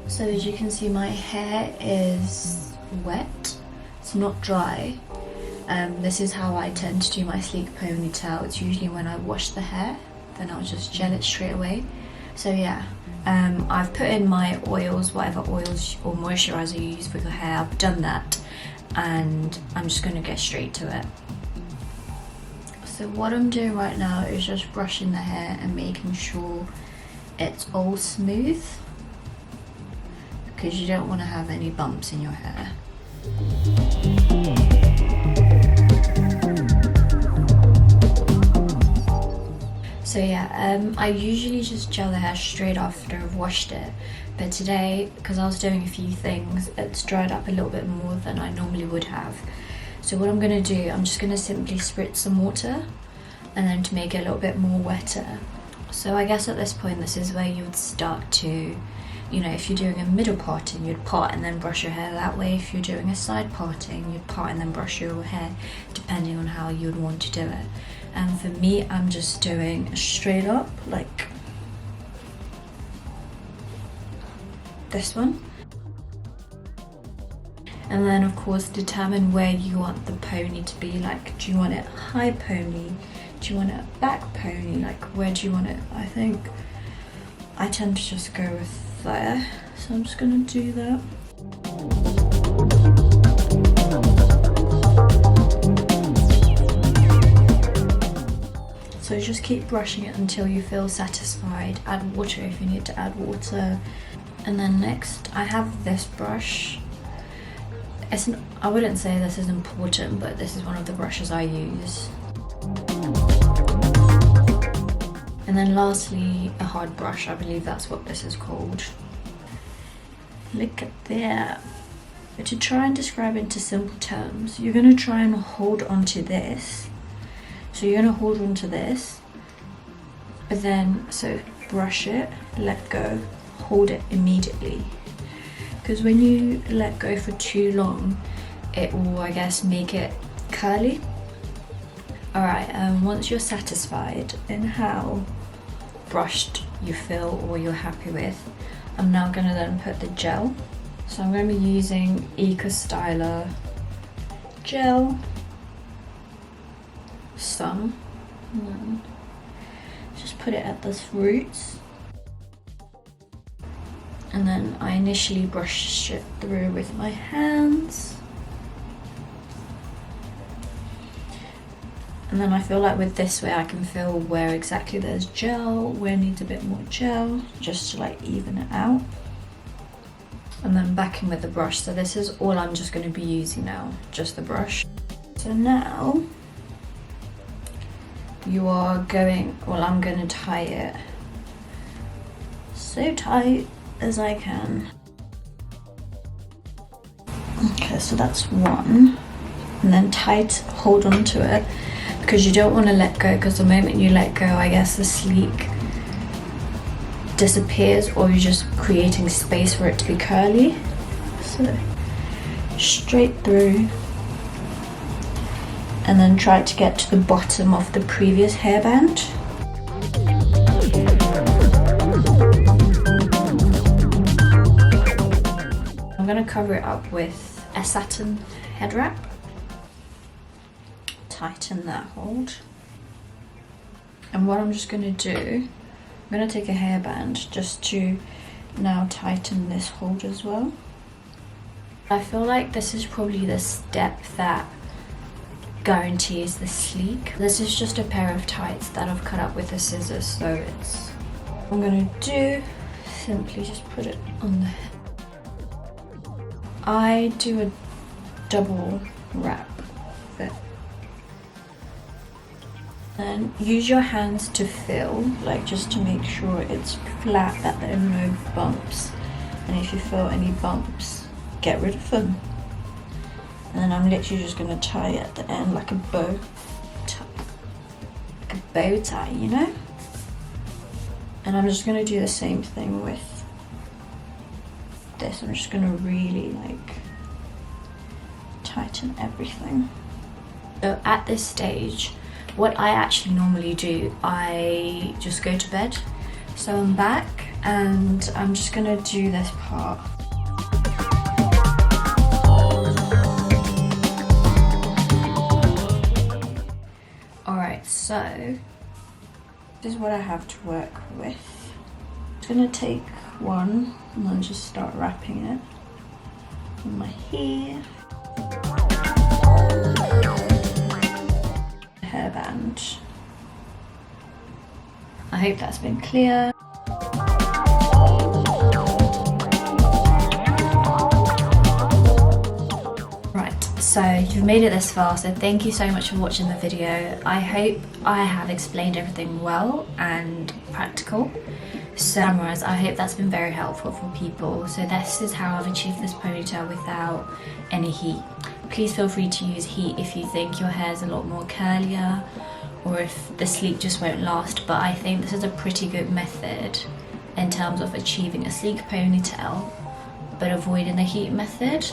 So as you can see, my hair is wet, it's not dry. This is how I tend to do my sleek ponytail. It's usually when I wash the hair, then I'll just gel it straight away. So yeah, I've put in my oils, whatever oils or moisturizer you use for your hair. I've done that and I'm just going to get straight to it. So what I'm doing right now is just brushing the hair and making sure it's all smooth, because you don't want to have any bumps in your hair. So yeah, I usually just gel the hair straight after I've washed it, but today, because I was doing a few things, it's dried up a little bit more than I normally would have. So what I'm going to do, I'm just going to simply spritz some water and then to make it a little bit more wetter. So I guess at this point, this is where you would start to, you know, if you're doing a middle parting, you'd part and then brush your hair that way. If you're doing a side parting, you'd part and then brush your hair, depending on how you'd want to do it. And for me, I'm just doing straight up, like this one. And then of course determine where you want the pony to be. Like, do you want it high pony? Do you want it back pony? Like, where do you want it? I think I tend to just go with there. So I'm just gonna do that. So just keep brushing it until you feel satisfied. Add water if you need to add water. And then next I have this brush. I wouldn't say this is important, but this is one of the brushes I use. And then lastly, a hard brush. I believe that's what this is called. Look at that. But to try and describe it into simple terms, you're going to try and hold onto this. So you're going to hold onto this, but then, so brush it, let go, hold it immediately. Because when you let go for too long, it will, I guess, make it curly. Alright, once you're satisfied in how brushed you feel or you're happy with, I'm now going to then put the gel. So I'm going to be using Eco Styler gel, some, and then just put it at the roots. And then I initially brush it through with my hands. And then I feel like with this way I can feel where exactly there's gel, where it needs a bit more gel, just to like even it out. And then back in with the brush. So this is all I'm just going to be using now, just the brush. So now you are going, well, I'm going to tie it so tight as I can. Okay, so that's one. And then tight, hold on to it, because you don't want to let go, because the moment you let go, I guess the sleek disappears, or you're just creating space for it to be curly. So straight through, and then try to get to the bottom of the previous hairband. I'm going to cover it up with a satin head wrap. Tighten that hold. And what I'm just going to do, I'm going to take a hairband just to now tighten this hold as well. I feel like this is probably the step that guarantees the sleek. This is just a pair of tights that I've cut up with the scissors, so it's, what I'm going to do, simply just put it on the head. I do a double wrap of it. And use your hands to feel, like just to make sure it's flat, that there are no bumps. And if you feel any bumps, get rid of them. And then I'm literally just going to tie it at the end like a bow tie. Like a bow tie, you know? And I'm just going to do the same thing with this. I'm just going to really like tighten everything. So at this stage, what I actually normally do, I just go to bed. So I'm back and I'm just gonna do this part. Alright, so this is what I have to work with. I'm just gonna take one and then just start wrapping it on my hair. Hairband. I hope that's been clear. Right, so you've made it this far, so thank you so much for watching the video. I hope I have explained everything well and practical. So, summarize, I hope that's been very helpful for people. So this is how I've achieved this ponytail without any heat. Please feel free to use heat if you think your hair is a lot more curlier or if the sleek just won't last, but I think this is a pretty good method in terms of achieving a sleek ponytail but avoiding the heat method.